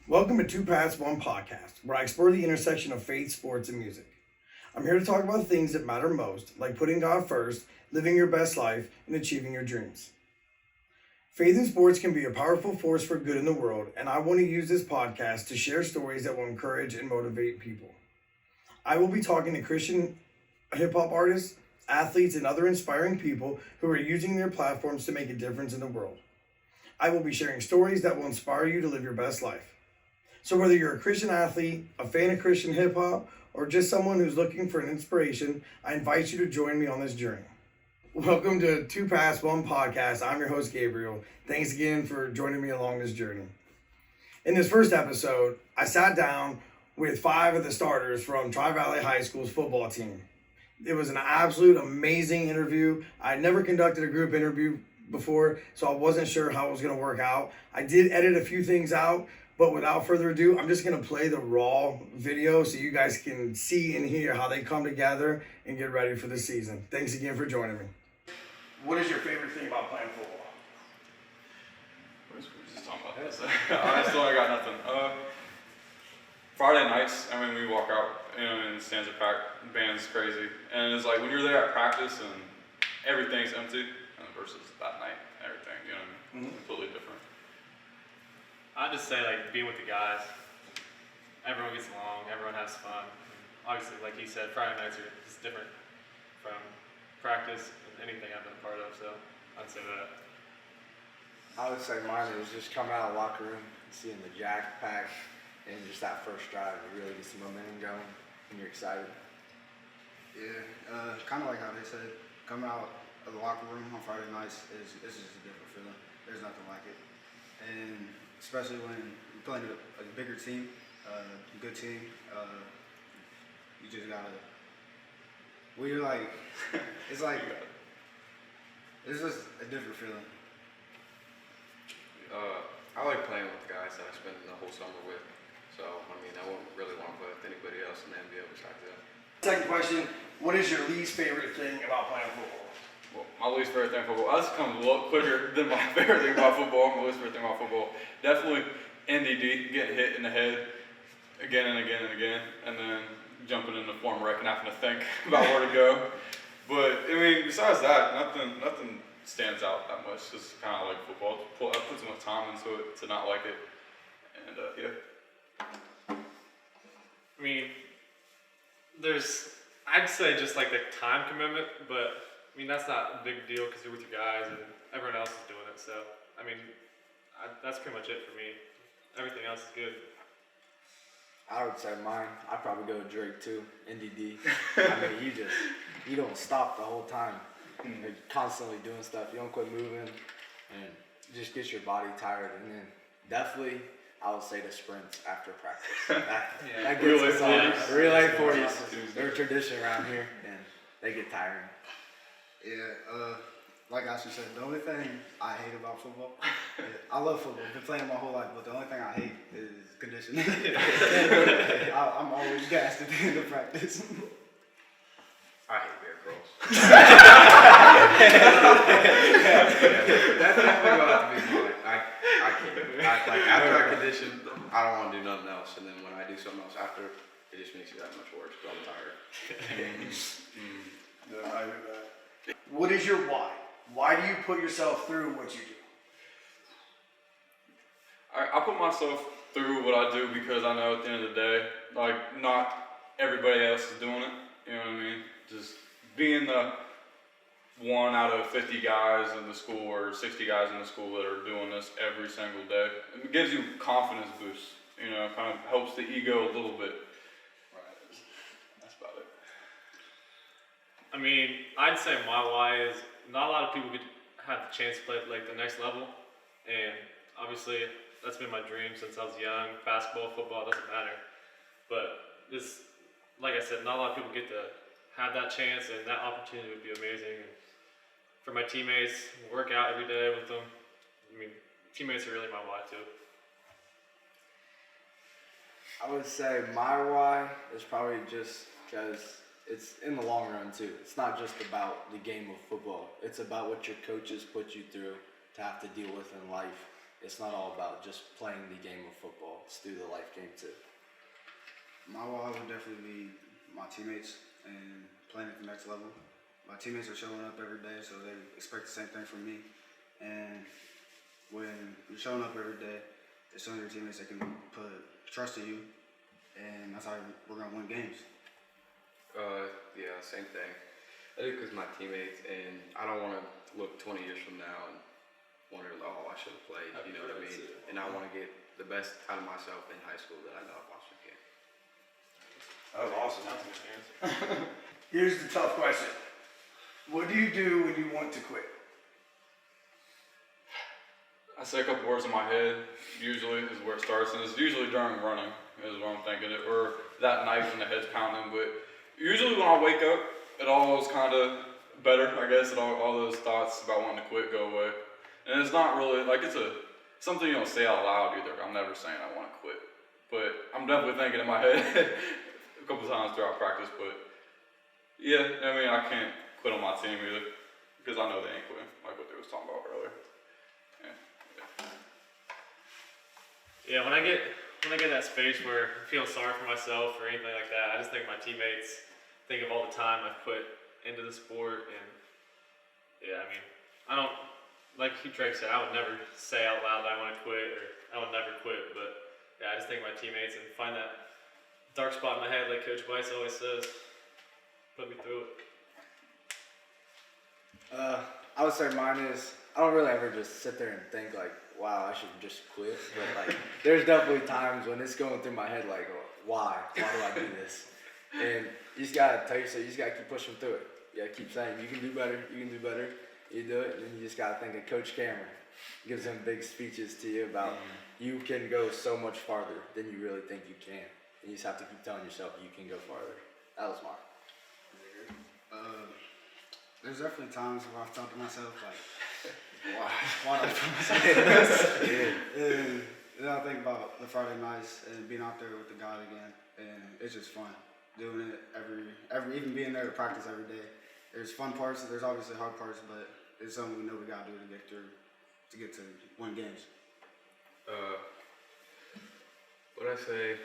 Welcome to 2paths1podcast, where I explore the intersection of faith, sports, and music. I'm here to talk about the things that matter most, like putting God first, living your best life, and achieving your dreams. Faith in sports can be a powerful force for good in the world, and I want to use this podcast to share stories that will encourage and motivate people. I will be talking to Christian hip-hop artists, athletes, and other inspiring people who are using their platforms to make a difference in the world. I will be sharing stories that will inspire you to live your best life. So whether you're a Christian athlete, a fan of Christian hip hop, or just someone who's looking for an inspiration, I invite you to join me on this journey. Welcome to 2paths1 podcast. I'm your host, Gabriel. Thanks again for joining me along this journey. In this first episode, I sat down with 5 of the starters from Tri-Valley High School's football team. It was an absolute amazing interview. I had never conducted a group interview before, so I wasn't sure how it was going to work out. I did edit a few things out, but without further ado, I'm just going to play the raw video so you guys can see and hear how they come together and get ready for the season. Thanks again for joining me. What is your favorite thing about playing football? We're just talking about this. I still ain't got nothing. Friday nights, we walk out, and the stands are packed, band's crazy. And it's like when you're there at practice and everything's empty versus that night, everything, completely different. I'd just say, being with the guys, everyone gets along, everyone has fun. Obviously, like he said, Friday nights are just different from practice and anything I've been a part of, so I'd say that. I would say mine is just coming out of the locker room and seeing the jack pack and just that first drive, it really gets some momentum going and you're excited. Yeah, kind of like how they said, coming out of the locker room on Friday nights is just a different feeling. There's nothing like it. And especially when you're playing a bigger team, a good team, you just gotta, it's just a different feeling. I like playing with the guys that I spend the whole summer with. So, I wouldn't really want to play with anybody else in the NBA besides that. Second question, what is your least favorite thing about playing football? Well, my least favorite thing about football, that's comes a lot quicker than my favorite thing about football. My least favorite thing about football, definitely NDD, getting hit in the head again and again and again, and then jumping in the form wreck and having to think about where to go. But, besides that, nothing stands out that much. Just kind of like football. I put so much time into it to not like it. And, yeah. I'd say just the time commitment, but that's not a big deal because you're with your guys and everyone else is doing it. So, that's pretty much it for me. Everything else is good. I would say mine, I'd probably go with Drake too, NDD. You don't stop the whole time. You're constantly doing stuff. You don't quit moving and it just gets your body tired. And then definitely, I would say the sprints after practice. That gets us on. Relay 40s. They're a tradition around here and they get tiring. Yeah, like Ashley said, the only thing I hate about football, I love football, I've been playing my whole life, but the only thing I hate is conditioning. I'm always gassed at the end of practice. I hate bear girls. That's definitely going to have to be mine. I can't. After I condition, I don't want to do nothing else. And then when I do something else after, it just makes it that much worse because I'm tired. Yeah, I hear that. What is your why? Why do you put yourself through what you do? I put myself through what I do because I know at the end of the day, not everybody else is doing it. You know what I mean? Just being the one out of 50 guys in the school or 60 guys in the school that are doing this every single day. It gives you confidence boost. Kind of helps the ego a little bit. Right. That's about it. I'd say my why is not a lot of people could have the chance to play at the next level, and obviously that's been my dream since I was young. Basketball, football, doesn't matter. But this, like I said, not a lot of people get to have that chance, and that opportunity would be amazing. And for my teammates, work out every day with them. Teammates are really my why too. I would say my why is probably just because it's in the long run too. It's not just about the game of football. It's about what your coaches put you through to have to deal with in life. it's not all about just playing the game of football. It's through the life game too. My why would definitely be my teammates and playing at the next level. My teammates are showing up every day, so they expect the same thing from me. And when you're showing up every day, it's showing your teammates they can put trust in you, and that's how we're gonna win games. Yeah, same thing. I do because my teammates, and I don't want to look 20 years from now and wonder, oh, I should have played, you know what I mean? And I want to get the best out of myself in high school that I know I possibly can. That was awesome. That's a good answer. Here's the tough question. What do you do when you want to quit? I say a couple words in my head, usually is where it starts, and it's usually during running, is what I'm thinking, or that night when the head's pounding, but usually when I wake up, it all is kind of better, I guess, and all those thoughts about wanting to quit go away. And it's not really, like, it's something you don't say out loud either. I'm never saying I want to quit, but I'm definitely thinking in my head a couple times throughout practice, but yeah, I mean, I can't quit on my team either, because I know they ain't quitting, like what they was talking about earlier. Yeah, when I get that space where I feel sorry for myself or anything like that, I just think my teammates think of all the time I've put into the sport, and yeah, I mean, I don't, like Drake said, I would never say out loud that I want to quit or I would never quit, but yeah, I just think my teammates and find that dark spot in my head, like Coach Weiss always says, put me through it. I would say mine is, I don't really ever just sit there and think like, wow, I should just quit. But like, there's definitely times when it's going through my head like, why? Why do I do this? And you just gotta tell yourself, you just gotta keep pushing through it. You gotta keep saying, you can do better, you can do better. You do it, and then you just gotta think of Coach Cameron. Gives him big speeches to you about you can go so much farther than you really think you can. And you just have to keep telling yourself you can go farther. That was mine. There's definitely times where I've thought to myself like, why do I put myself through this? And then I think about the Friday nights and being out there with the guys again, and it's just fun doing it every even being there to practice every day. There's fun parts, there's obviously hard parts, but it's something we know we gotta do to get to win games. What I say,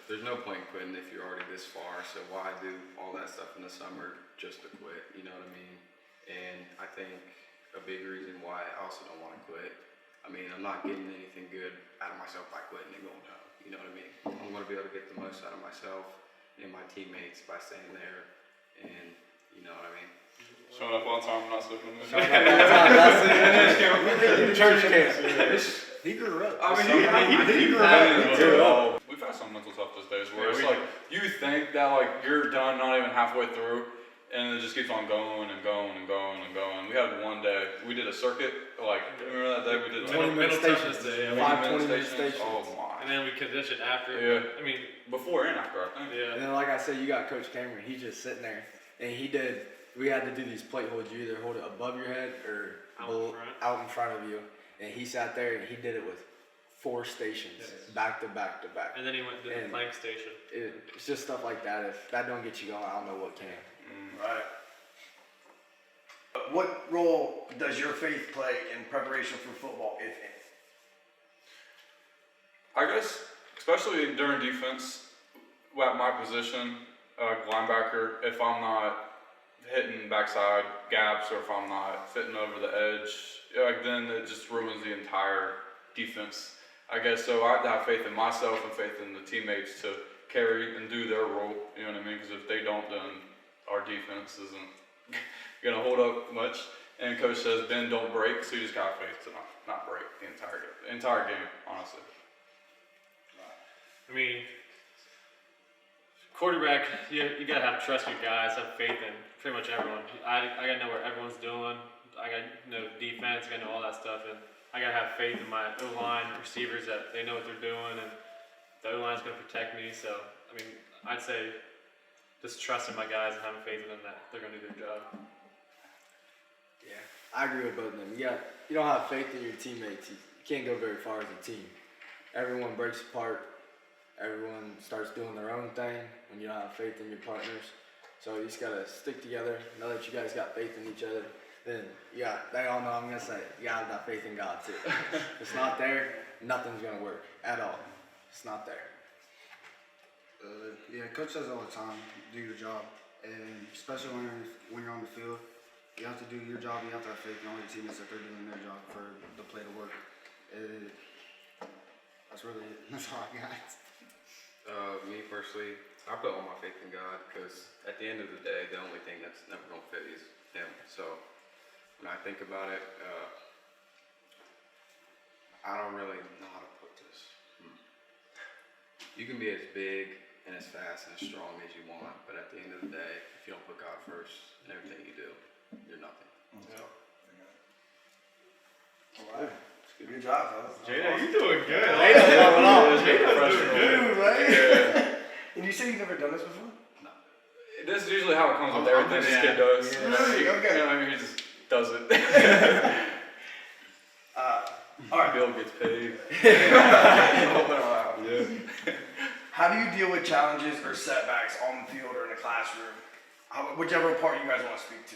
there's no point in quitting if you're already this far, so why do all that stuff in the summer just to quit, you know what I mean? And I think a big reason why I also don't want to quit, I mean, I'm not getting anything good out of myself by quitting and going home, you know what I mean? I'm going to be able to get the most out of myself and my teammates by staying there, and you know what I mean? Showing up on time, not sleeping in the Church camp. He grew up. I mean, he grew up. We've had some mental toughness days where it's like, you think that like you're done, not even halfway through, and it just keeps on going and going and going and going. We had one day, we did a circuit, like, remember that day we did 20-minute stations. 5 20-minute stations. Oh my. And then we conditioned after. Yeah. I mean, Before and after, I think. yeah. And then like I said, you got Coach Cameron, he's just sitting there. And we had to do these plate holds. You either hold it above your head or out in front of you. And he sat there and he did it with 4 stations, back to back to back. And then he went to the plank station. It's just stuff like that. If that don't get you going, I don't know what can. Right. What role does your faith play in preparation for football, if any? I guess, especially during defense, at my position, linebacker, if I'm not hitting backside gaps or if I'm not fitting over the edge, like then it just ruins the entire defense. I guess so. I have to have faith in myself and faith in the teammates to carry and do their role. You know what I mean? Because if they don't, then our defense isn't gonna hold up much. And coach says, "Ben, don't break." So you just got faith to not break the entire game, honestly. I mean, quarterback, you gotta have trust in your guys, have faith in pretty much everyone. I gotta know what everyone's doing. I gotta know defense. I gotta know all that stuff, and I gotta have faith in my O-line receivers that they know what they're doing, and the O-line's gonna protect me. So, I mean, I'd say just trusting my guys and having faith in them that they're gonna do their job. Yeah, I agree with both of them. You don't have faith in your teammates, you can't go very far as a team. Everyone breaks apart. Everyone starts doing their own thing when you don't have faith in your partners. So you just gotta stick together, know that you guys got faith in each other, then they all know I'm gonna say you gotta have that faith in God too. If it's not there, nothing's gonna work at all. It's not there. Yeah, coach says all the time, do your job, and especially when you're on the field, you have to do your job. You have to have faith in all your teammates that they're doing their job for the play to work. That's really it. That's all I got. Me personally, I put all my faith in God because at the end of the day, the only thing that's never gonna fit is Him. So when I think about it, I don't really know how to put this. You can be as big and as fast and as strong as you want, but at the end of the day, if you don't put God first in everything you do, you're nothing. So. All right. Good job, fellas. Jada, you doing good. Jada's doing good, man. And you said you've never done this before? No. This is usually how it comes with I'm everything just- this kid does. yeah. Really? Okay. You know, I mean, he just does it. All right. Bill gets paid. How do you deal with challenges or setbacks on the field or in the classroom? Whichever part you guys want to speak to.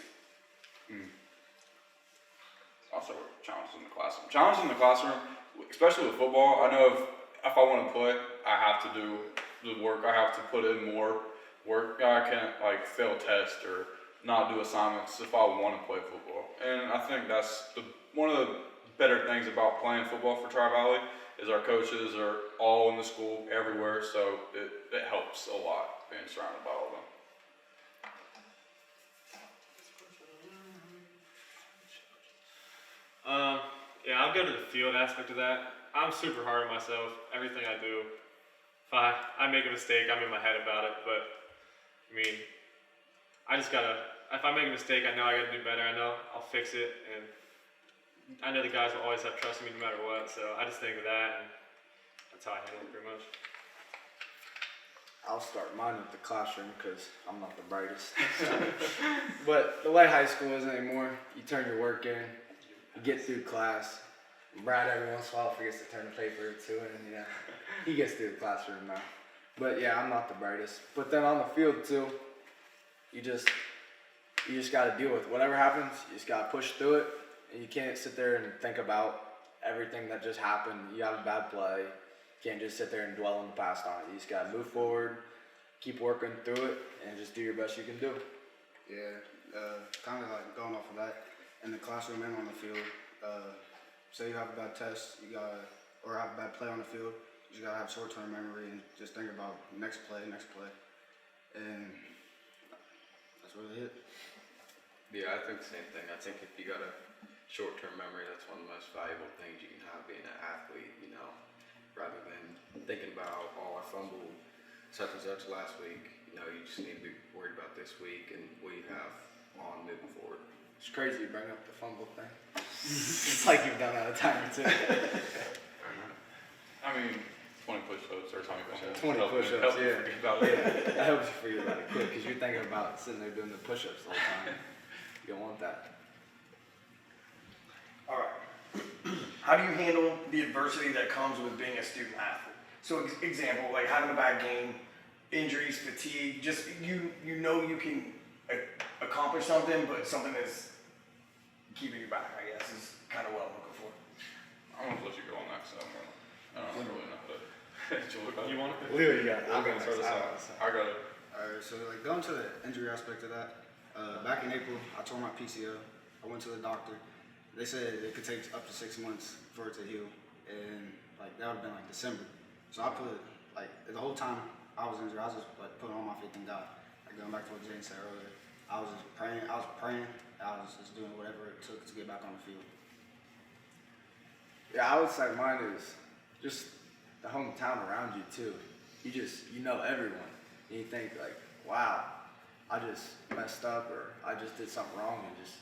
Also, challenges in the classroom. Challenges in the classroom, especially with football. I know if I want to play, I have to do the work. I have to put in more work. I can't like fail a test or not do assignments if I want to play football. And I think that's one of the better things about playing football for Tri-Valley is our coaches are all in the school everywhere, so it helps a lot being surrounded by all of them. Yeah, I'll go to the field aspect of that. I'm super hard on myself. Everything I do, if I make a mistake, I'm in my head about it. But I mean, I just gotta. If I make a mistake, I know I gotta do better. I know I'll fix it, and I know the guys will always have trust in me no matter what. So I just think of that, and that's how I handle it pretty much. I'll start mine with the classroom because I'm not the brightest. But the way high school is anymore, you turn your work in, you get through class. Brad every once in a while forgets to turn the paper to it, and he gets through the classroom now. But yeah, I'm not the brightest. But then on the field too, you just gotta deal with whatever happens. You just gotta push through it, and you can't sit there and think about everything that just happened. You have a bad play. You can't just sit there and dwell on the past on it. You just gotta move forward, keep working through it, and just do your best you can do. Yeah, kind of like going off of that, in the classroom and on the field, say you have a bad test, or have a bad play on the field, you just gotta have short-term memory and just think about next play, and that's really it. Yeah, I think the same thing. I think if you got a short-term memory, that's one of the most valuable things you can have being an athlete, you know, rather than thinking about, I fumbled such and such last week. You know, you just need to be worried about this week and what you have on moving forward. It's crazy you bring up the fumble thing. It's like you've done that a time or two. I mean, 20 push-ups or 20 push-ups. 20 push-ups, Help me yeah. forget about it. Yeah, that helps you forget about it quick because you're thinking about sitting there doing the push-ups the whole time. You don't want that. All right. How do you handle the adversity that comes with being a student athlete? So, example, like having a bad game, injuries, fatigue, just you know you can accomplish something, but something is keeping you back, I guess, is kind of what I'm looking for. I'm gonna let you go on that because I don't really know how to. You want to? Leo, you got it. I'm gonna start this out. I got it. Alright, so like going to the injury aspect of that, back in April, I tore my PCO. I went to the doctor. They said it could take up to 6 months for it to heal, and like that would have been like December. So I put like the whole time I was injured, I was just like putting all my faith in God. Like going back to what Jane said earlier, I was just praying. I was just doing whatever it took to get back on the field. Yeah, I would say mine is just the hometown around you too. You know everyone. And you think like, wow, I just messed up or I just did something wrong and just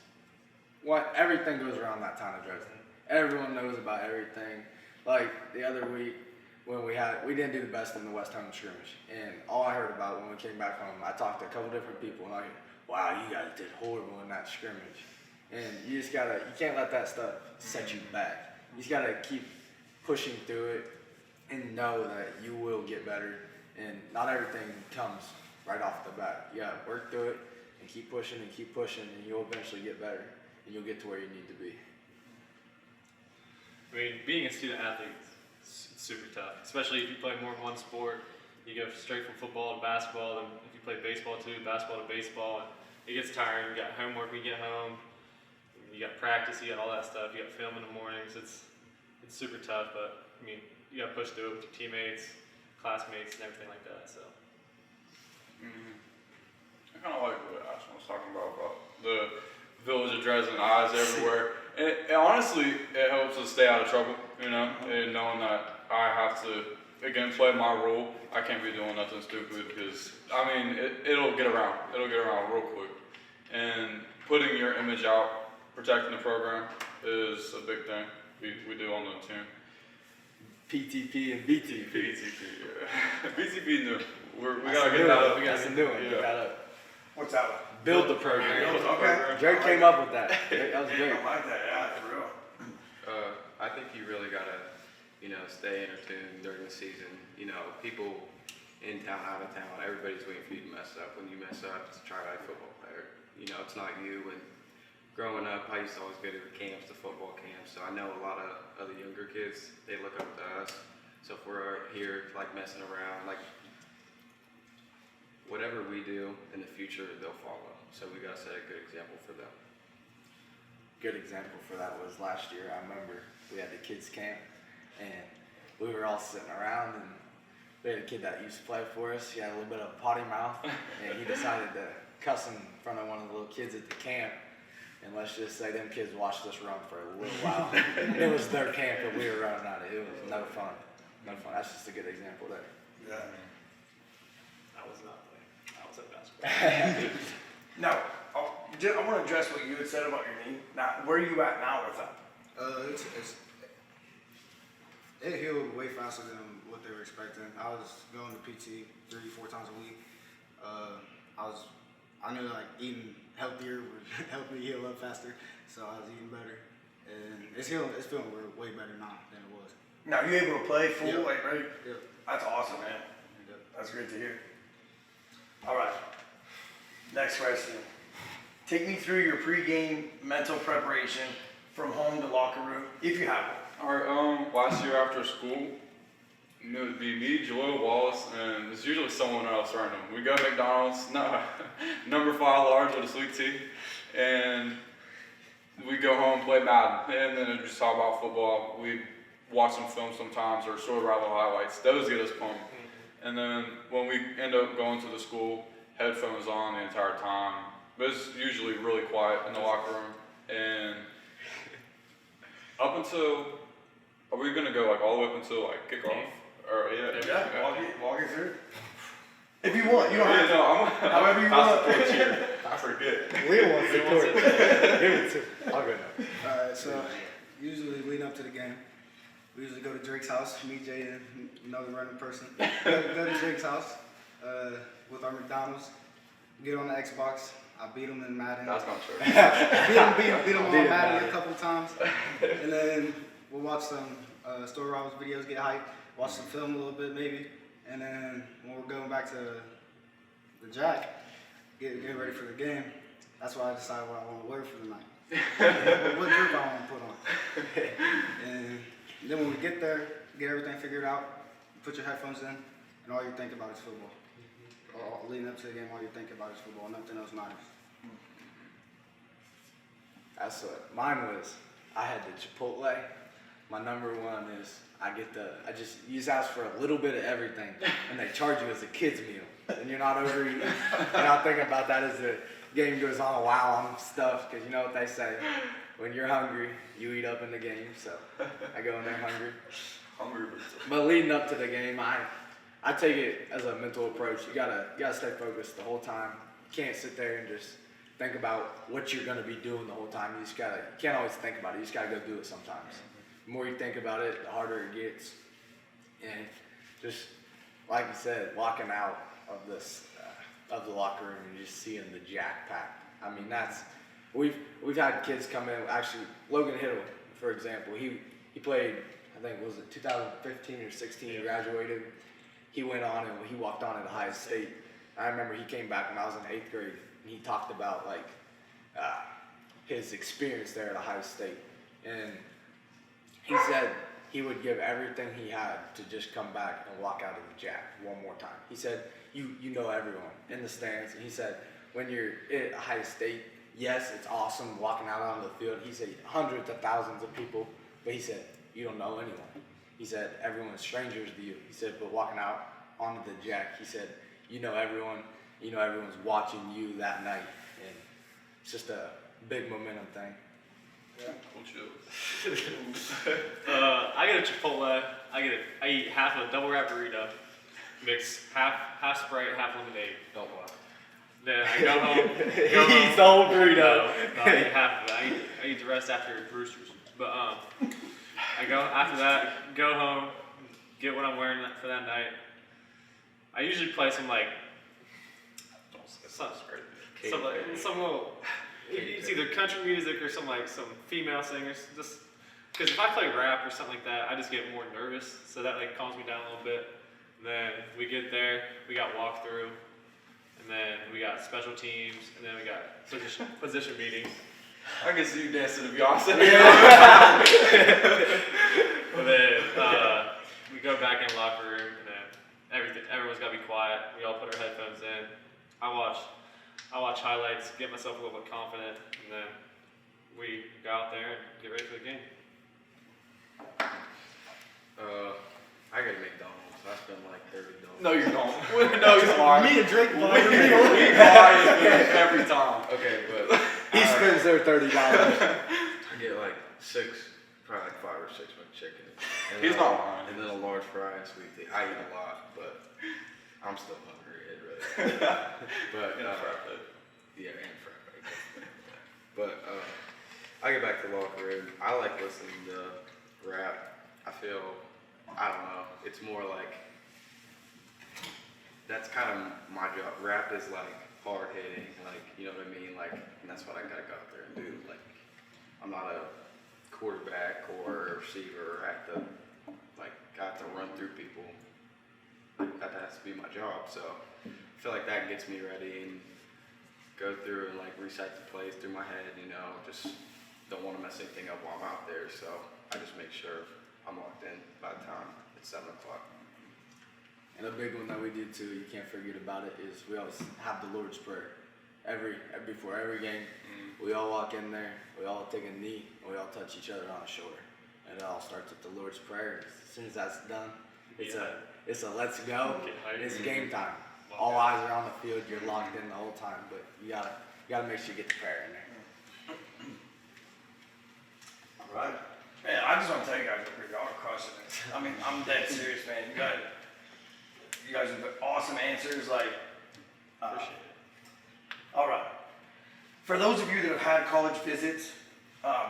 everything goes around that town of Dresden. Everyone knows about everything. Like the other week when we didn't do the best in the West home scrimmage. And all I heard about when we came back home, I talked to a couple different people and wow, you guys did horrible in that scrimmage. And you can't let that stuff set you back. You just gotta keep pushing through it and know that you will get better. And not everything comes right off the bat. You gotta work through it and keep pushing and you'll eventually get better. and you'll get to where you need to be. I mean, being a student athlete is super tough, especially if you play more than one sport. You go straight from football to basketball, and if you play baseball too, basketball to baseball, and it gets tiring. You got homework when you get home, you got practice, you got all that stuff, you got film in the mornings. It's super tough, but I mean, you got to push through it with your teammates, classmates, and everything like that. So. I kind of like what Ashton was talking about the village of Dresden, eyes everywhere. And honestly, it helps us stay out of trouble, you know, and knowing that I have to, again, play my role. I can't be doing nothing stupid because, I mean, it'll get around. It'll get around real quick. And putting your image out, protecting the program is a big thing we do on the team. PTP and BTP. BTP, yeah. BTP new. We gotta get that up. We got some new one. Yeah. Get that up. What's that one? Build the program. Okay. Drake came up with that. That was great. I like that, yeah, for real. I think you really gotta, stay entertained during the season. People in town, out of town, everybody's waiting for you to mess up. When you mess up, it's a try-out football player. It's not you. And growing up, I used to always go to the camps, the football camps. So I know a lot of other younger kids, they look up to us. So if we're here, like, messing around, like, whatever we do in the future, they'll follow. So we gotta set a good example for them. Good example for that was last year. I remember we had the kids camp, and we were all sitting around, and we had a kid that used to play for us. He had a little bit of a potty mouth, and he decided to cuss in front of one of the little kids at the camp. And let's just say them kids watched us run for a little while. It was their camp that we were running out of. It was no fun. No fun. That's just a good example there. Yeah. I was not playing. I was at basketball. Now, I want to address what you had said about your knee. Now, where are you at now with that? It healed way faster than what they were expecting. I was going to PT 3-4 times a week. I knew like eating healthier would help me heal up faster, so I was eating better, and it's feeling way better now than it was. Now, you able to play full, Yep. like, right? Yep. That's awesome, man. Yep. That's great to hear. All right. Next question. Take me through your pregame mental preparation from home to locker room, if you have one. All right, last year after school, it would be me, Joel Wallace, and it's usually someone else random. We go to McDonald's, number 5 large with a sweet tea, and we go home, play Madden, and then just talk about football. We watch some film sometimes or short rival highlights. Those get us pumped. And then when we end up going to the school, headphones on the entire time. But it's usually really quiet in the locker room. And up until, are we gonna go like all the way up until like kickoff? Or Yeah, walk it through. If you want, you don't have to. No, However you want. I forget. Leo wants the court. Give it to. I'll go now. Alright, so usually leading up to the game, we usually go to Drake's house, meet Jay and another random person. Go to Drake's house with our McDonald's, get on the Xbox. I beat him in Madden. That's not true. beat him on Madden a couple times. And then we'll watch some Story Rivals videos, get hyped, watch some film a little bit maybe. And then when we're going back to the Jack, get ready for the game, that's why I decide what I want to wear for the night. What drip I want to put on. And then when we get there, get everything figured out, put your headphones in, and all you think about is football. Leading up to the game, all you think about is football, nothing else matters. That's what mine was. I had the Chipotle. My number one is I just use ask for a little bit of everything, and they charge you as a kid's meal, and you're not overeating. And I'm thinking about that as the game goes on. Wow, I'm stuffed, because you know what they say. When you're hungry, you eat up in the game. So I go in there hungry. But leading up to the game, I take it as a mental approach. You gotta stay focused the whole time. You can't sit there and just think about what you're gonna be doing the whole time. You can't always think about it. You just gotta go do it sometimes. The more you think about it, the harder it gets. And just like you said, walking out of of the locker room and just seeing the Jack pack. I mean, we've had kids come in. Actually, Logan Hiddle, for example, he played. I think was it 2015 or 16. He graduated. He went on and he walked on at Ohio State. I remember he came back when I was in 8th grade and he talked about like his experience there at Ohio State. And he said he would give everything he had to just come back and walk out of the Jack one more time. He said, you know everyone in the stands. And he said, when you're at Ohio State, yes, it's awesome walking out on the field. He said hundreds of thousands of people, but he said, you don't know anyone. He said, everyone's strangers to you. He said, but walking out onto the Jack, he said, you know everyone, you know everyone's watching you that night. And it's just a big momentum thing. Cool chills. I get a Chipotle. I eat half a double wrap burrito, mix half Sprite, half lemonade. Don't lie. Then I go home. He eats the whole burrito. No, I eat half of it. I eat the rest after Roosters. But I go after that. Go home. Get what I'm wearing for that night. I usually play some like some little. It's either country music or some female singers. Just because if I play rap or something like that, I just get more nervous. So that like calms me down a little bit. And then we get there. We got walkthrough. And then we got special teams, and then we got position meetings. I can see you dancing to Beyonce. And then we go back in the locker room, and then everyone's got to be quiet. We all put our headphones in. I watch highlights, get myself a little bit confident, and then we go out there and get ready for the game. I gotta McDonald's. I spend like $30. No, you don't. No, he's lying. Me and Drake We buy it every time. Okay, but He spends their $30. I get like probably like 5 or 6 McChicken. And He's then not lying. And then a large fry and sweet tea. I eat a lot, but I'm still hungry. But yeah, and fry. But I get back to the locker room. I like listening to rap. I don't know. It's more like that's kind of my job. Rap is like hard hitting, like you know what I mean. Like, and that's what I gotta go out there and do. Like, I'm not a quarterback or a receiver. I have to run through people. That has to be my job. So I feel like that gets me ready and go through and like recite the plays through my head. You know, just don't want to mess anything up while I'm out there. So I just make sure I'm locked in by the time it's 7 o'clock. And a big one that we do too, you can't forget about it, is we always have the Lord's Prayer. Before every game, we all walk in there, we all take a knee, and we all touch each other on the shoulder. And it all starts with the Lord's Prayer. As soon as that's done, it's a let's go. It's game time. All eyes are on the field, you're locked in the whole time, but you gotta make sure you get the prayer in there. All right. Man, I just want to tell you guys, y'all are crushing it. I mean, I'm dead serious, man. You guys have awesome answers. Appreciate it. All right. For those of you that have had college visits,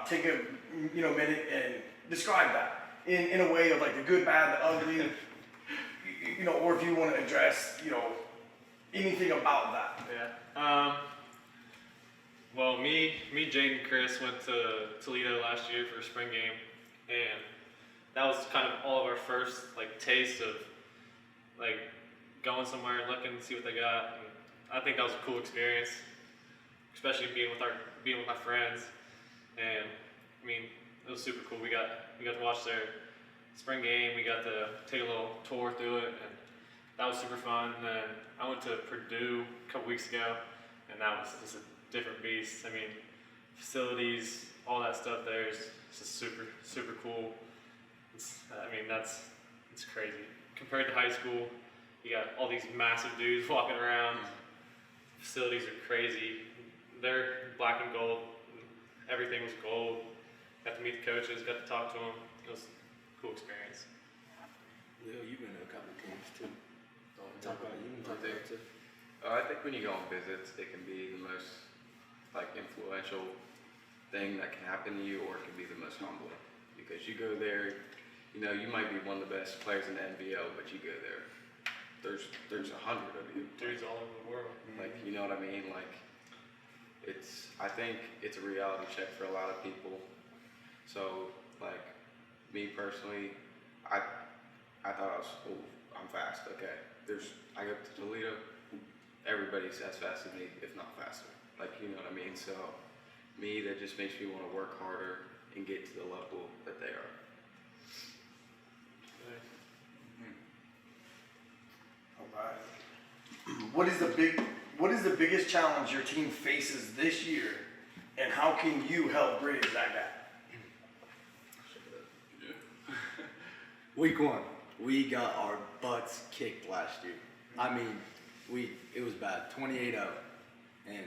take a minute and describe that in a way of like the good, bad, the ugly. Or if you want to address anything about that. Yeah. Well, me, Jade, and Chris went to Toledo last year for a spring game, and that was kind of all of our first taste of going somewhere and looking to see what they got. And I think that was a cool experience, especially being with my friends. And I mean, it was super cool. We got to watch their spring game. We got to take a little tour through it, and that was super fun. And then I went to Purdue a couple weeks ago, and that was just a different beast. I mean, facilities, all that stuff there is just super, super cool. It's crazy. Compared to high school, you got all these massive dudes walking around. Facilities are crazy. They're black and gold. Everything was gold. Got to meet the coaches, got to talk to them. It was a cool experience. Leo, you've been to a couple games too. Talk about it too. I think when you go on visits, it can be the most influential thing that can happen to you, or it can be the most humbling. Because you go there, you might be one of the best players in the NBL, but you go there, there's 100 of you. Dudes all over the world. You know what I mean? I think it's a reality check for a lot of people. So, me personally, I thought I'm fast. Okay, I go to Toledo, everybody's as fast as me, if not faster. You know what I mean? So, me, that just makes me want to work harder and get to the level that they are. All right. What is the biggest challenge your team faces this year, and how can you help bridge that gap? Week 1, we got our butts kicked last year. I mean, it was bad, 28-0, and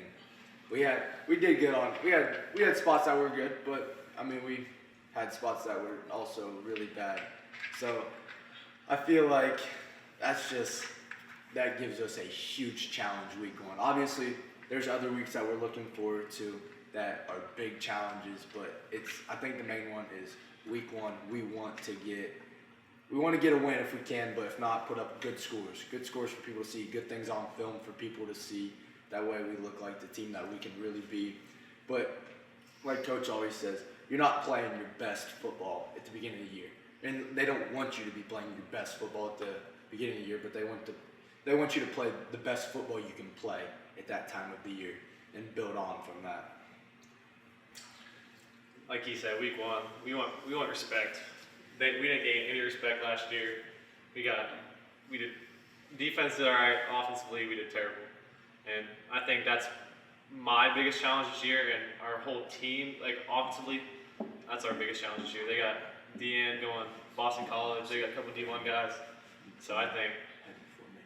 we did good on. We had spots that were good, but I mean we had spots that were also really bad. So I feel like that gives us a huge challenge week 1. Obviously, there's other weeks that we're looking forward to that are big challenges, but I think the main one is week 1. We want to get a win if we can, but if not, put up good scores. Good scores for people to see, good things on film for people to see. That way we look like the team that we can really be. But like Coach always says, you're not playing your best football at the beginning of the year. And they don't want you to be playing your best football at the beginning of the year, but they want you to play the best football you can play at that time of the year and build on from that. Like he said, week 1, we want respect. We didn't gain any respect last year. We did defense did all right. Offensively, we did terrible. And I think that's my biggest challenge this year, and our whole team, like offensively, that's our biggest challenge this year. They got Deanne going Boston College. They got a couple D1 guys. So I think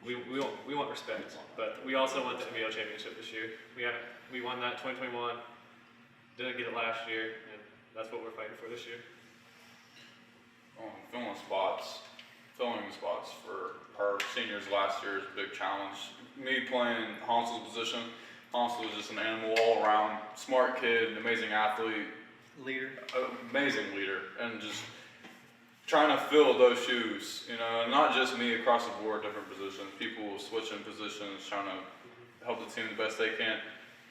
we want respect, but we also want the NBL championship this year. We won that 2021. Didn't get it last year, and that's what we're fighting for this year. Filling spots for our seniors last year is a big challenge. Me playing Hansel's position, Hansel is just an animal all around, smart kid, amazing athlete, amazing leader, and just trying to fill those shoes, not just me across the board, different positions, people switching positions, trying to help the team the best they can,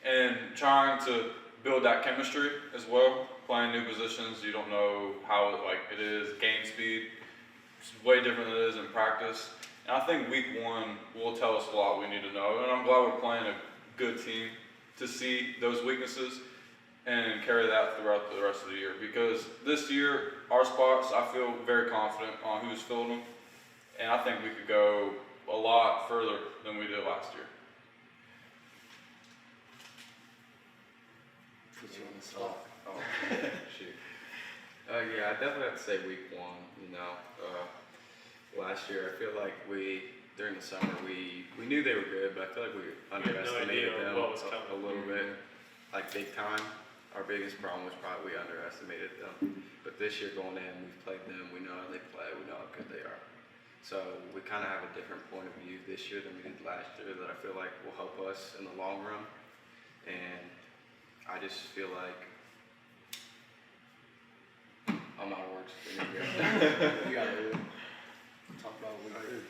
and trying to build that chemistry as well. Playing new positions, you don't know how it is, game speed, it's way different than it is in practice. And I think week 1 will tell us a lot we need to know, and I'm glad we're playing a good team to see those weaknesses and carry that throughout the rest of the year. Because this year, our spots, I feel very confident on who's filling them, and I think we could go a lot further than we did last year. Put you on the spot. Oh, shoot. Yeah, I definitely have to say week 1. Last year I feel like during the summer we knew they were good, but I feel like we underestimated them a little bit, like big time. Our biggest problem was probably we underestimated them. But this year going in, we've played them. We know how they play. We know how good they are. So we kind of have a different point of view this year than we did last year that I feel like will help us in the long run. And I just feel like I'm out of words. You got to talk about week 3.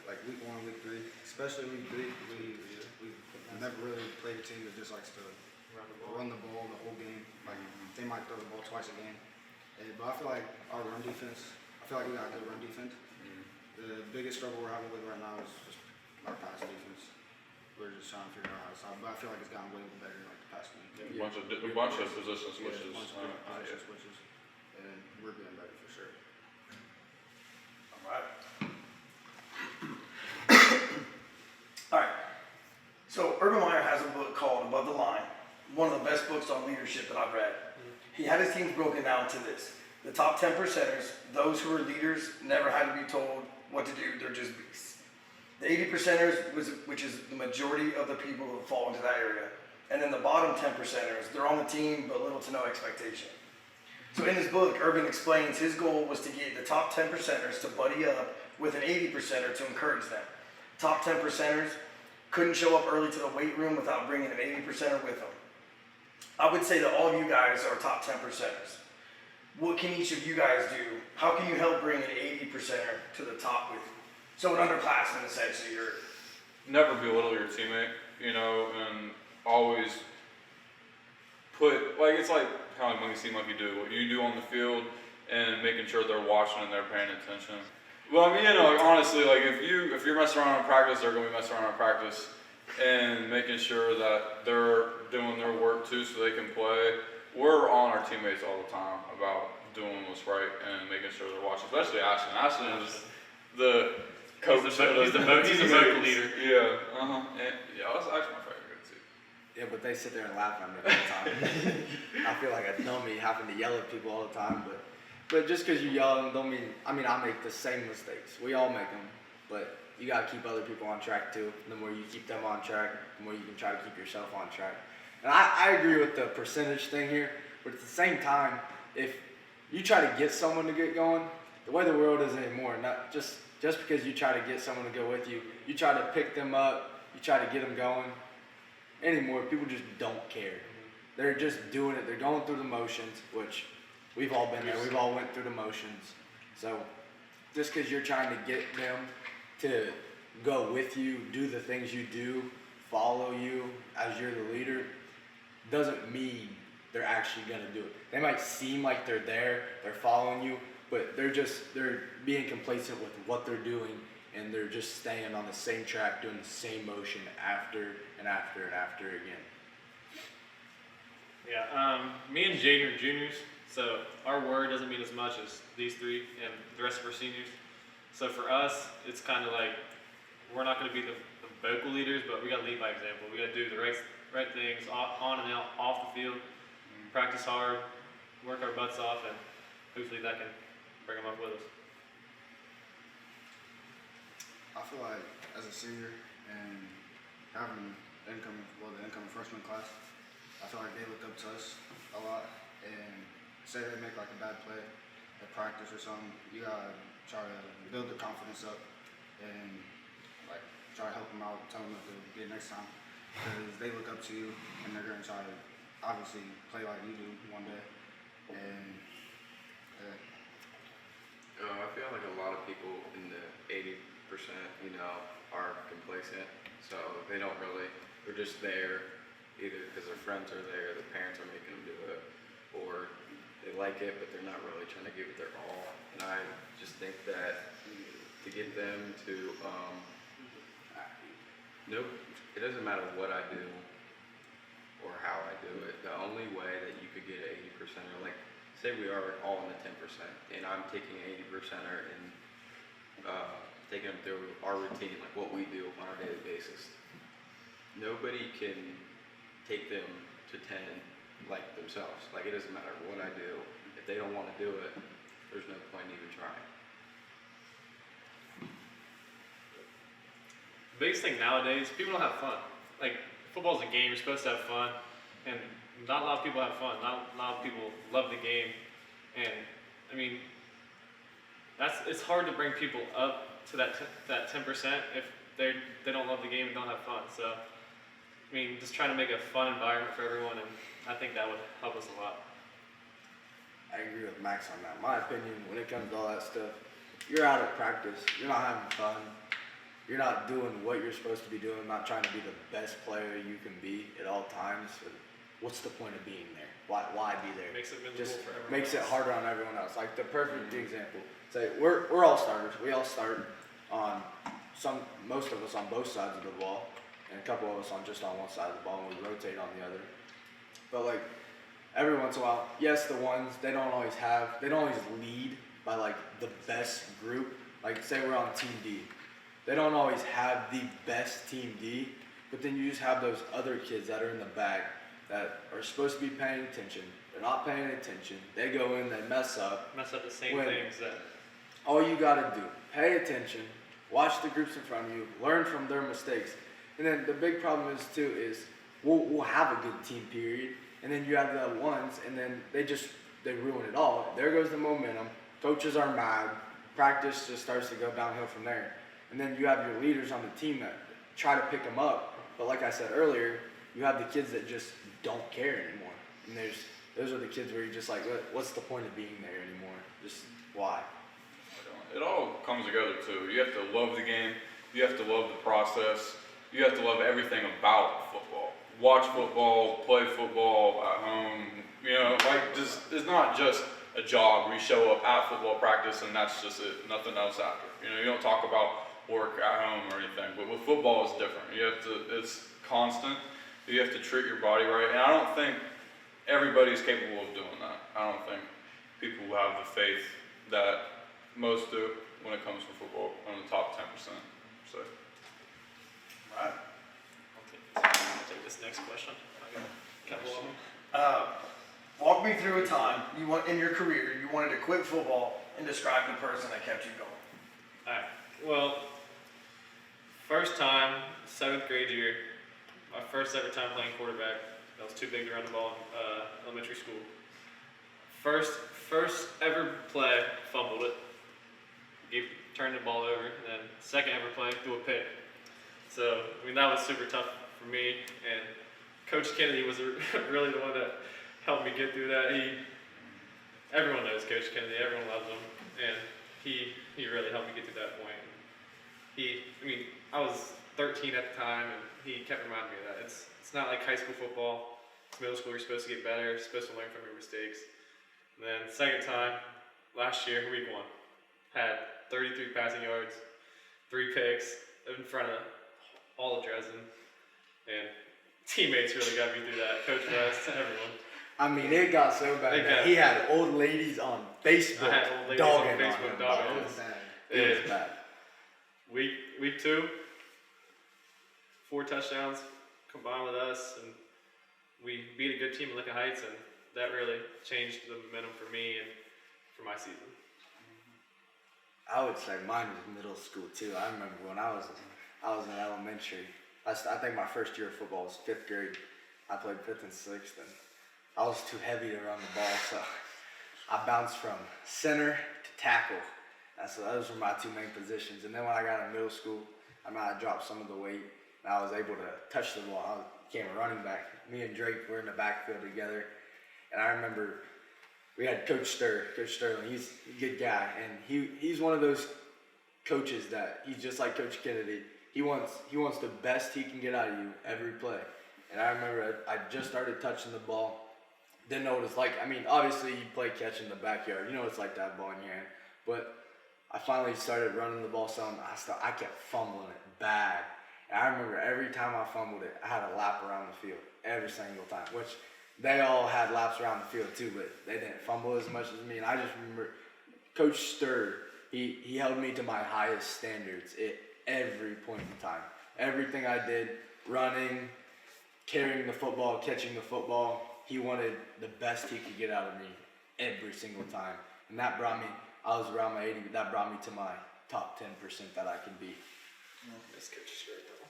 Like week 1, week 3, especially week 3, we've never really played a team that just likes to run the ball the whole game. Like they might throw the ball twice a game, but I feel like our run defense. I feel like we got a good run defense. The biggest struggle we're having with right now is just our pass defense. We're just trying to figure out how to solve. But I feel like it's gotten way better like the past week. A bunch of position switches. A bunch of position switches, and we're getting better for sure. All right. All right. So Urban Meyer has a book called Above the Line, one of the best books on leadership that I've read. He had his teams broken down to this. The top 10 percenters, those who are leaders, never had to be told what to do, they're just beasts. The 80 percenters, which is the majority of the people who fall into that area. And then the bottom 10 percenters, they're on the team, but little to no expectation. So in his book, Urban explains his goal was to get the top 10 percenters to buddy up with an 80 percenter to encourage them. Top 10 percenters couldn't show up early to the weight room without bringing an 80 percenter with them. I would say that all of you guys are top 10 percenters. What can each of you guys do? How can you help bring an 80 percenter to the top with you? So an underclassman, essentially, you're... Never belittle your teammate, and always it's like kind of monkey see, monkey do. What you do on the field and making sure they're watching and they're paying attention. Well, I mean, honestly, if you're messing around in practice, they're going to be messing around in practice. and making sure that they're doing their work too so they can play. We're on our teammates all the time about doing what's right and making sure they're watching, especially Ashton. Ashton is the coach. He's the vocal leader. Yeah, yeah, that's actually my favorite too. Yeah, but they sit there and laugh at me all the time. I feel like a dummy having to yell at people all the time, but just because you yell at them don't mean, I make the same mistakes. We all make them, but you gotta keep other people on track too. The more you keep them on track, the more you can try to keep yourself on track. And I agree with the percentage thing here, but at the same time, if you try to get someone to get going, the way the world is anymore, not just because you try to get someone to go with you, you try to pick them up, you try to get them going. Anymore, people just don't care. They're just doing it. They're going through the motions, which we've all been there. We've all went through the motions. So just because you're trying to get them to go with you, do the things you do, follow you as you're the leader, doesn't mean they're actually going to do it. They might seem like they're there, they're following you, but they're being complacent with what they're doing, and they're just staying on the same track, doing the same motion after and after and after again. Yeah, me and Jaden are juniors, so our word doesn't mean as much as these three and the rest of our seniors. So for us, it's kind of like we're not going to be the vocal leaders, but we got to lead by example. We got to do the right things on and out, off the field, practice hard, work our butts off, and hopefully that can bring them up with us. I feel like as a senior and having the incoming freshman class, I feel like they look up to us a lot. And say they make like a bad play at practice or something, you gotta try to build their confidence up and like try to help them out, tell them what to get next time, because they look up to you and they're gonna try to obviously play like you do one day. And I feel like a lot of people in the 80%, are complacent. So they don't really, they're just there either because their friends are there, their parents are making them do it, or they like it, but they're not really trying to give it their all. And I just think that to get them to, it doesn't matter what I do or how I do it. The only way that you could get 80% or like, say we are all in the 10% and I'm taking 80%er and taking them through our routine, like what we do on our daily basis. Nobody can take them to 10 like themselves. Like it doesn't matter what I do. If they don't want to do it, there's no point in even trying. The biggest thing nowadays, people don't have fun. Like football's a game, you're supposed to have fun, and not a lot of people have fun. Not a lot of people love the game, and it's hard to bring people up to that 10% if they don't love the game and don't have fun. So just trying to make a fun environment for everyone, and I think that would help us a lot. I agree with Max on that. My opinion, when it comes to all that stuff, you're out of practice, you're not having fun, you're not doing what you're supposed to be doing, not trying to be the best player you can be at all times. What's the point of being there? Why be there? Makes it miserable Just for everyone makes it else. harder on everyone else. Like the perfect example. Say we're all starters. We all start on most of us on both sides of the ball, and a couple of us on just on one side of the ball, and we rotate on the other. But like every once in a while, yes, the ones they don't always lead by like the best group. Like say we're on team D. They don't always have the best team D, but then you just have those other kids that are in the back that are supposed to be paying attention. They're not paying attention. They go in, they mess up. Mess up the same things that. All you gotta do, pay attention, watch the groups in front of you, learn from their mistakes. And then the big problem is we'll have a good team period, and then you have the ones, and then they ruin it all. There goes the momentum. Coaches are mad. Practice just starts to go downhill from there. And then you have your leaders on the team that try to pick them up. But like I said earlier, you have the kids that just don't care anymore. And those are the kids where you're just like, what's the point of being there anymore? Just why? It all comes together too. You have to love the game. You have to love the process. You have to love everything about football. Watch football, play football at home. It's not just a job where you show up at football practice and that's just it. Nothing else after. You don't talk about work at home or anything. But with football, it's different. It's constant. You have to treat your body right, and I don't think everybody's capable of doing that. I don't think people have the faith that most do when it comes to football on the top 10%. So. Right. I'll take this next question. I got a couple of them. Walk me through a time in your career you wanted to quit football and describe the person that kept you going. Alright, well, first time, 7th grade year, my first ever time playing quarterback. I was too big to run the ball in elementary school. First ever play, fumbled it. Turned the ball over, and then second ever play, threw a pick. So, I mean, that was super tough for me, and Coach Kennedy was really the one that helped me get through that. Everyone knows Coach Kennedy, everyone loves him, and he really helped me get to that point. I was 13 at the time, and he kept reminding me of that. It's not like high school football. It's middle school, you're supposed to get better, you're supposed to learn from your mistakes. And then second time, last year, week 1, had 33 passing yards, 3 picks in front of all of Dresden, and teammates really got me through that. Coach West, everyone. I mean, it got so bad that he had old ladies on Facebook I had old ladies dogging on Facebook him. dogging It him. was bad. Yeah. It was bad. Week 2, 4 touchdowns combined with us, and we beat a good team in Lincoln Heights, and that really changed the momentum for me and for my season. I would say mine was middle school too. I remember when I was in elementary. I think my first year of football was 5th grade. I played 5th and 6th, and I was too heavy to run the ball, so I bounced from center to tackle. So those were my 2 main positions. And then when I got in middle school, I dropped some of the weight, and I was able to touch the ball. I became a running back. Me and Drake were in the backfield together, and I remember we had Coach Sterling. He's a good guy, and he's one of those coaches that he's just like Coach Kennedy. He wants the best he can get out of you every play. And I remember I just started touching the ball. Didn't know what it's like. I mean, obviously you play catch in the backyard. You know what it's like to have ball in your hand. But I finally started running the ball some. I kept fumbling it bad. And I remember every time I fumbled it, I had a lap around the field every single time, which they all had laps around the field too, but they didn't fumble as much as me. And I just remember Coach Sturr, he held me to my highest standards at every point in time. Everything I did, running, carrying the football, catching the football, he wanted the best he could get out of me every single time. And that brought me, I was around my 80, but that brought me to my top 10% that I can be. That's Coach Stewart, though.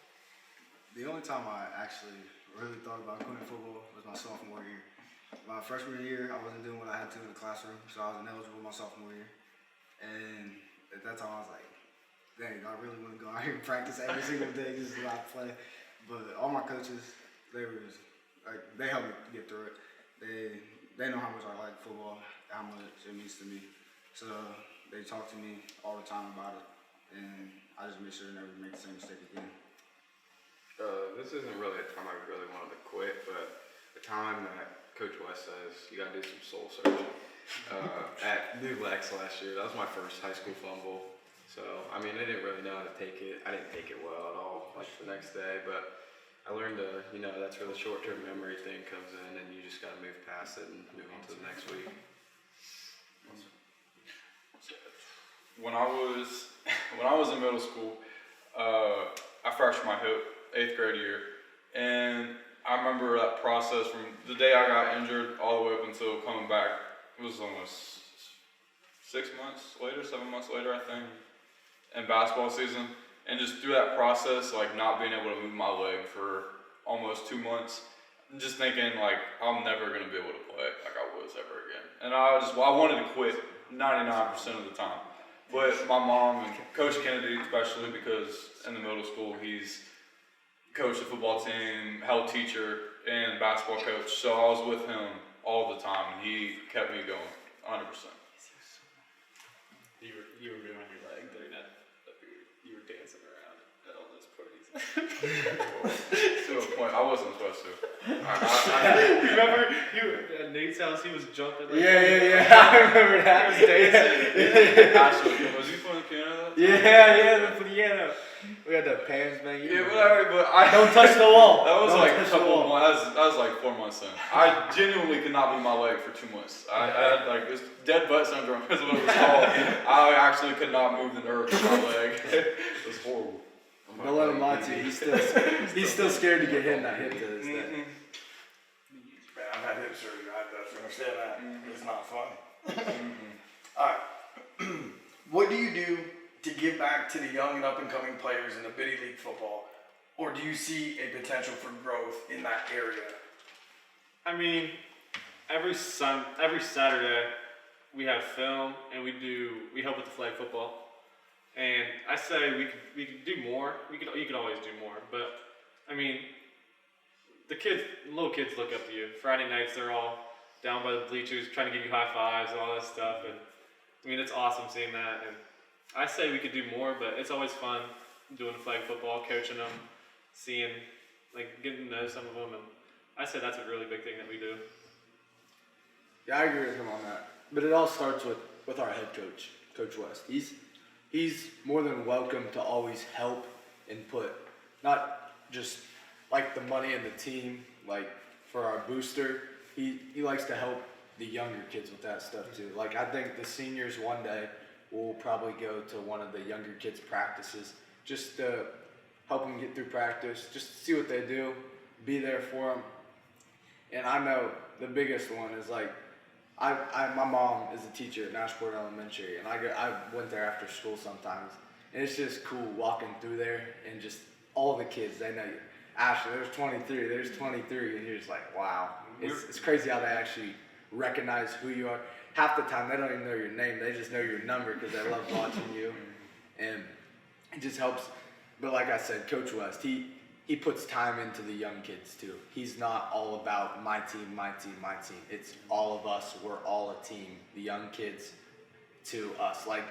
The only time I actually really thought about quitting football was my sophomore year. My freshman year, I wasn't doing what I had to in the classroom, so I was ineligible my sophomore year. And at that time, I was like, dang, I really want to go out here and practice every single day just to not play. But all my coaches, they helped me get through it. They know how much I like football, how much it means to me. So they talk to me all the time about it, and I just make sure to never make the same mistake again. This isn't really a time I really wanted to quit, but the time that Coach West says you gotta do some soul searching. At New Lex last year, that was my first high school fumble. So, I mean, I didn't really know how to take it. I didn't take it well at all, like the next day, but I learned to, that's where the short-term memory thing comes in, and you just gotta move past it and move on to the next week. When I was in middle school, I fractured my hip 8th grade year, and I remember that process from the day I got injured all the way up until coming back. It was almost 7 months later, I think, in basketball season. And just through that process, like not being able to move my leg for almost 2 months, just thinking like I'm never gonna be able to play like I was ever again. And I wanted to quit 99% of the time. But my mom and Coach Kennedy, especially because in the middle school he's coached the football team, health teacher, and basketball coach. So I was with him all the time, and he kept me going 100%. You were good on your leg during that period. You were dancing around at all those parties. To a point, I wasn't supposed to. Remember, at Nate's house, he was jumping. Like, Yeah. I remember that. He was dancing. Actually, was he playing the piano? Yeah, the piano. We had the pans, man. You Yeah, know. whatever, but I Don't touch the wall. That was Don't like a touch the couple wall. months. That was like 4 months in. I genuinely could not move my leg for 2 months. I had like this dead butt syndrome is what it was called. I actually could not move the nerve in my leg. It was horrible. Don't let him lie to you. He's still scared to get hit in that hip to this day. Man, I've had hip surgery. I definitely understand that. It's not fun. All right. What do you do to give back to the young and up-and-coming players in the Biddy League football? Or do you see a potential for growth in that area? I mean, every Saturday we have film and we help with the flag football. And I say we could do more. You could always do more. But I mean, the little kids look up to you. Friday nights they're all down by the bleachers trying to give you high fives and all that stuff. And I mean, it's awesome seeing that. And I say we could do more, but it's always fun doing flag football, coaching them, seeing, like, getting to know some of them. And I say that's a really big thing that we do. Yeah, I agree with him on that. But it all starts with our head coach, Coach West. He's more than welcome to always help and put, not just like the money in the team, like for our booster. He likes to help the younger kids with that stuff too. Like, I think the seniors one day will probably go to one of the younger kids' practices just to help them get through practice, just to see what they do, be there for them. And I know the biggest one is like, my mom is a teacher at Nashport Elementary, and I went there after school sometimes, and it's just cool walking through there and just all the kids, they know you. Ashley, there's 23, there's 23, and you're just like, wow. It's crazy how they actually recognize who you are. Half the time they don't even know your name, they just know your number because they love watching you, and it just helps. But like I said, Coach West, he puts time into the young kids too. He's not all about my team, my team, my team. It's all of us. We're all a team. The young kids to us. Like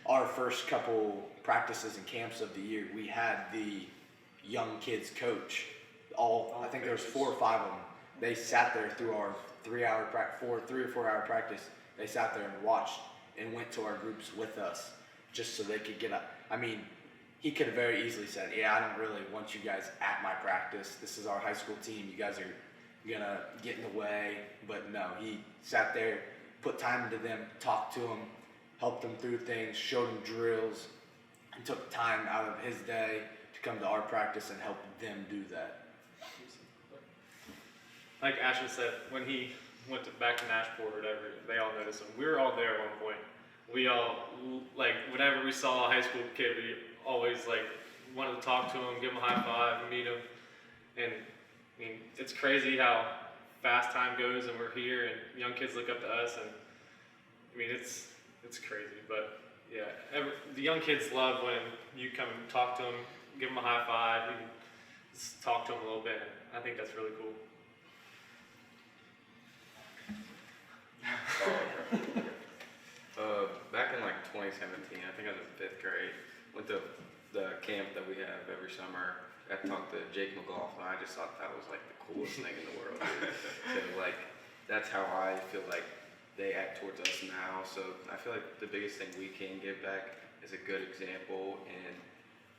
our first couple practices and camps of the year, we had the young kids coach. I think there was 4 or 5 of them. They sat there through our 3 or 4 hour practice. They sat there and watched and went to our groups with us just so they could get up. I mean, he could have very easily said, yeah, I don't really want you guys at my practice. This is our high school team. You guys are going to get in the way. But no, he sat there, put time into them, talked to them, helped them through things, showed them drills, and took time out of his day to come to our practice and help them do that. Like Ashton said, when he went back to Nashport or whatever, they all noticed him. We were all there at one point. We all, like, whenever we saw a high school kid, we always, like, wanted to talk to him, give him a high five, meet him. And, I mean, it's crazy how fast time goes and we're here and young kids look up to us. And, I mean, it's crazy. But, yeah, the young kids love when you come and talk to them, give them a high five, you can just talk to them a little bit. And I think that's really cool. Back in like 2017, I think I was in 5th grade, went to the camp that we have every summer. I talked to Jake McLaughlin. I just thought that was like the coolest thing in the world. So like, that's how I feel like they act towards us now. So I feel like the biggest thing we can give back is a good example, and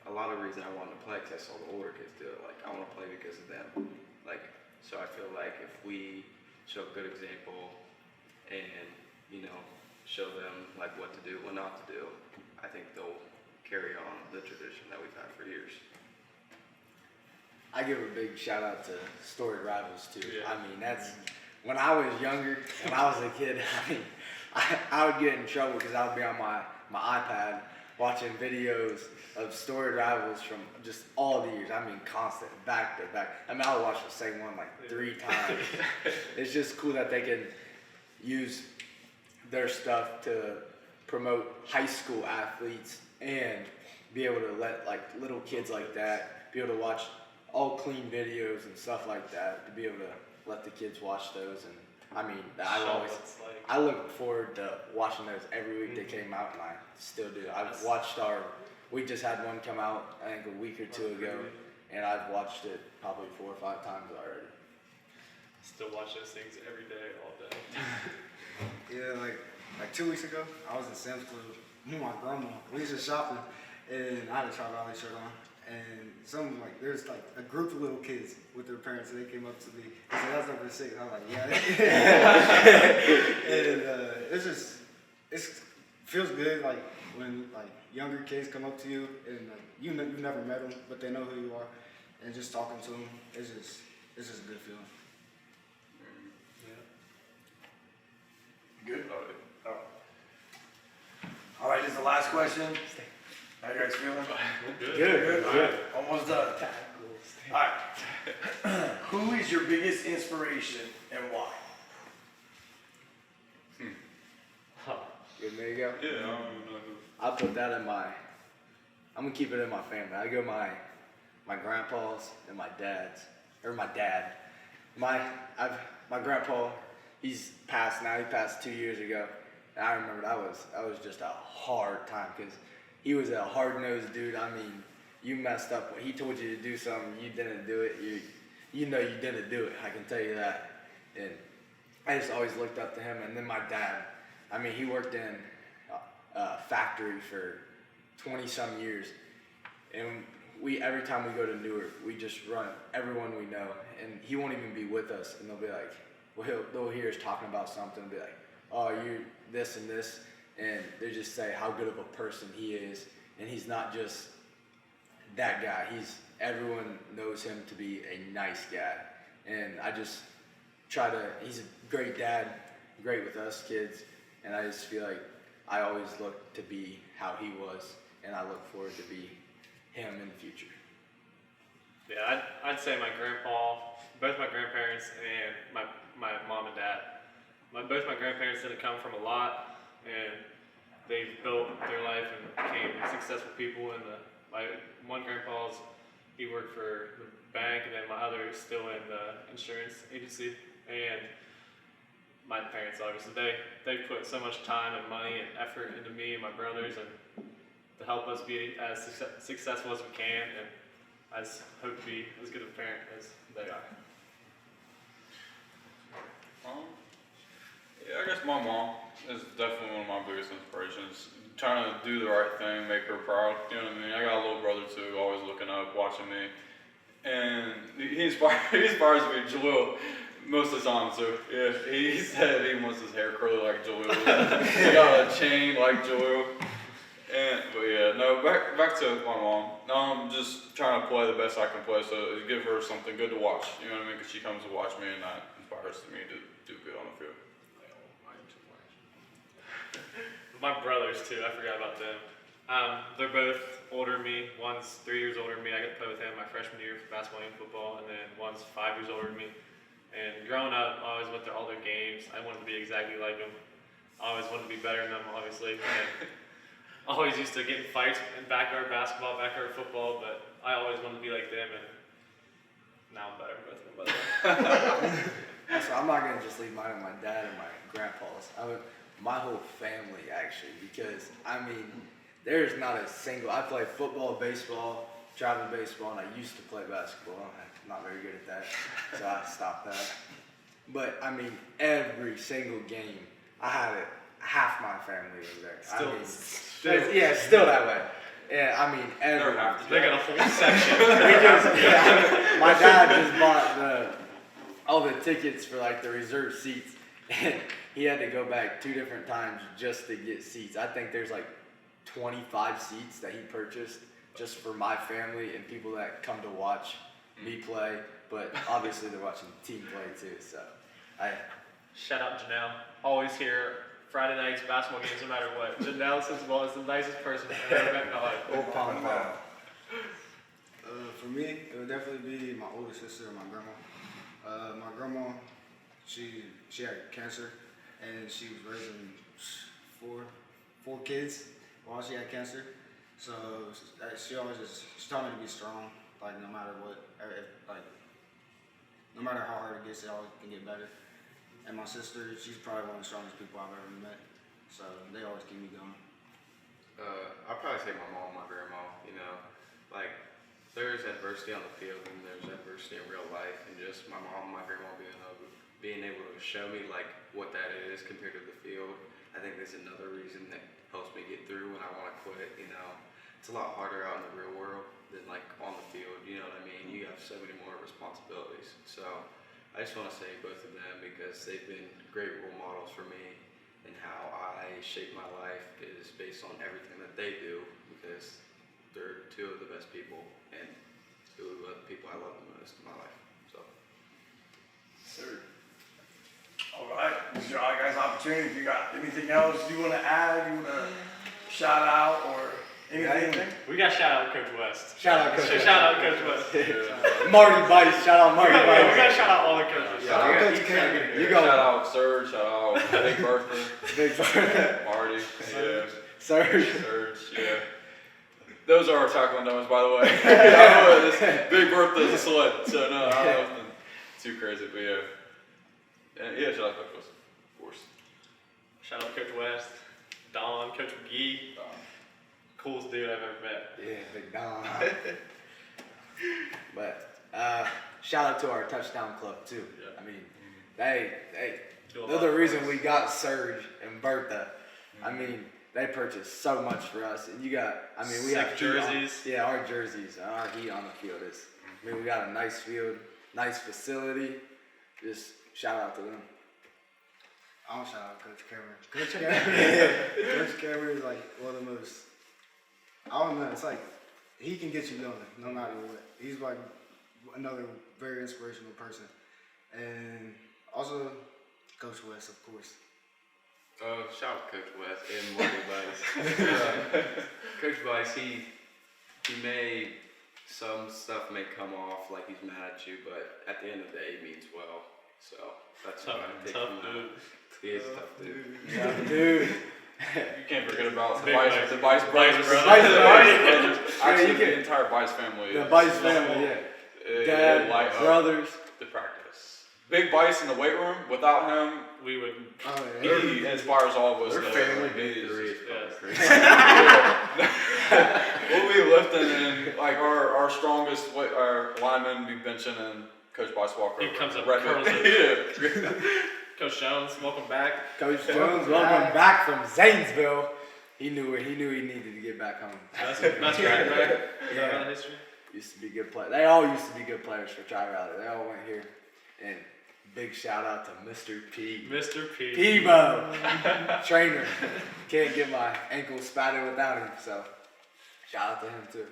a lot of the reason I wanted to play because I saw the older kids do it. Like, I want to play because of them. Like, so I feel like if we show a good example and, you know, show them like what to do, what not to do, I think they'll carry on the tradition that we've had for years. I give a big shout out to Storied Rivals too. Yeah. I mean, that's when I was younger, when I was a kid, I mean, I would get in trouble because I would be on my iPad watching videos of Storied Rivals from just all the years. I mean, constant, back to back. I mean, I would watch the same one like 3 times. It's just cool that they can use their stuff to promote high school athletes and be able to let like little kids like that be able to watch all clean videos and stuff like that, to be able to let the kids watch those. And I mean, I look forward to watching those every week they came out, and I still do. We just had one come out I think a week or 2 ago, and I've watched it probably 4 or 5 times already. Still watch those things every day, all day. Yeah, like 2 weeks ago, I was in Sam's Club with my grandma. We was just shopping, and I had a Tri-Valley shirt on. And there's like a group of little kids with their parents, and they came up to me and said, "That's number 6." I was like, "Yeah." And it feels good, like when like younger kids come up to you and like you've never met them, but they know who you are, and just talking to them, it's just a good feeling. Good. All right, this is the last question. How you guys feeling? Good. All right, almost done. All right. Who is your biggest inspiration and why? Good, there you go. Yeah, I don't even know who. I'll put that in I'm gonna keep it in my family. I go my grandpa's and my dad's, or my dad. My grandpa, he's passed now. He passed 2 years ago, and I remember that was just a hard time because he was a hard-nosed dude. I mean, you messed up when he told you to do something, you didn't do it. You know you didn't do it. I can tell you that. And I just always looked up to him. And then my dad. I mean, he worked in a factory for 20-some years, and every time we go to Newark, we just run everyone we know, and he won't even be with us, and they'll be like, they'll hear us talking about something, and be like, "Oh, you're this and this," and they just say how good of a person he is, and he's not just that guy. Everyone knows him to be a nice guy, and I just he's a great dad, great with us kids. And I just feel like I always look to be how he was, and I look forward to be him in the future. Yeah, I'd say my grandpa, both my grandparents, and my mom and dad. Both my grandparents didn't come from a lot, and they've built their life and became successful people. My one he worked for the bank, and then my other is still in the insurance agency. And my parents, obviously, they put so much time and money and effort into me and my brothers, and to help us be as successful as we can, and I just hope to be as good of a parent as they are. Yeah, I guess my mom is definitely one of my biggest inspirations. Trying to do the right thing, make her proud. You know what I mean? I got a little brother too, always looking up, watching me, and he inspires me. Jalil. Most of the time, so yeah, he said he wants his hair curly like Jalil. He got a chain like Jalil. But yeah, no, back to my mom. I'm just trying to play the best I can play, so give her something good to watch. You know what I mean? Because she comes to watch me, and that inspires me to do good on the field. My brothers too, I forgot about them. They're both older than me. One's 3 years older than me. I got to play with him my freshman year for basketball and football, and then one's 5 years older than me. And growing up, I always went to all their games. I wanted to be exactly like them. I always wanted to be better than them, obviously. And I always used to get in fights in backyard basketball, backyard football, but I always wanted to be like them, and now I'm better with them. So I'm not gonna just leave mine with my dad and my grandpa's. My whole family, actually, because I mean, there's not a single. I play football, baseball, travel baseball, and I used to play basketball. I'm not very good at that, so I stopped that. But I mean, every single game, I had it. Half my family was there. Still that way. Yeah, I mean, everyone. They got a whole section. My dad just bought all the tickets for like the reserve seats, and he had to go back 2 different times just to get seats. I think there's like 25 seats that he purchased just for my family and people that come to watch me play, but obviously they're watching the team play too, so Shout out Janelle. Always here Friday nights, basketball games, no matter what. Janelle Sensible is the nicest person I've ever met in my life. For me, it would definitely be my older sister and my grandma. My grandma, she had cancer, and she was raising four kids while she had cancer. So she taught me to be strong. Like no matter what, no matter how hard it gets, it always can get better. And my sister, she's probably one of the strongest people I've ever met. So they always keep me going. I'd probably say my mom, my grandma. You know, like there's adversity on the field and there's adversity in real life, and just my mom and my grandma being able to show me like what that is compared to the field. I think that's another reason that helps me get through when I want to quit. You know, it's a lot harder out in the real world than like on the field. You know what I mean? You have so many more responsibilities. So I just want to say both of them because they've been great role models for me, and how I shape my life is based on everything that they do because they're two of the best people and two of the people I love the most in my life. So. Sir. All right, this is your guys' opportunity. If you got anything else you want to add, you want to shout out or anything? We got shout out Coach West. Shout out Coach West. Shout out Coach West. Marty Bice. Shout out Marty We Bice. got to shout out all the coaches. Shout out Coach Cameron. You go. Shout out Serge, shout out Big Bertha, Big Bird. Marty, yeah, Serge. Serge, yeah. Those are our tackling numbers, by the way. This Big Bertha is a sled, so no, I don't know nothing too crazy, but yeah. And yeah, shout out Coach West, of course. Shout out Coach West, Don, Coach McGee. Coolest dude I've ever met. Yeah, Big Don. But shout out to our touchdown club too. Yeah. I mean, they're Do a the lot reason for us. we got Serge and Bertha. I mean, they purchased so much for us, and you got. I mean, we Sick have heat on- jerseys. yeah, our jerseys, and our heat on the field is. I mean, we got a nice field, nice facility. Just shout out to them. I want to shout out Coach Cameron. Coach Cameron. Coach Cameron is like one of the most. I don't know. It's like he can get you going no matter what. He's like another very inspirational person, and also Coach West, of course. Shout out Coach West and Marty Bice. Coach Bice, he may, some stuff may come off like he's mad at you, but at the end of the day, he means well. So that's what I take Tough from that. dude. He is a tough dude. Yeah, dude. You can't forget about the Big Bice, Bice. the Bice brothers. Bice brothers. Brothers. Actually, Yeah, you the can- entire Bice family. The is- Bice family, yeah. Dad, light up brothers. the practice. Big Bice in the weight room. Without him, We would. Oh yeah. he inspires all of us. Their to- family he big is- three is probably Yes. crazy. We'll be lifting and like our strongest our lineman be benching and Coach Bice Walker. He comes up, Red curls Hook. it. Yeah. Coach Jones, welcome back. Coach Jones, welcome back from Zanesville. He knew he needed to get back home. That's running back. Yeah. Yeah. History. Used to be good players. They all used to be good players for Tri Valley. They all went here. And big shout out to Mr. P. Mr. P. Peebo, trainer. Can't get my ankle spatted without him. So shout out to him too.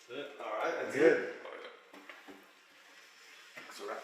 That's it. All right, that's Good. it. That's a wrap.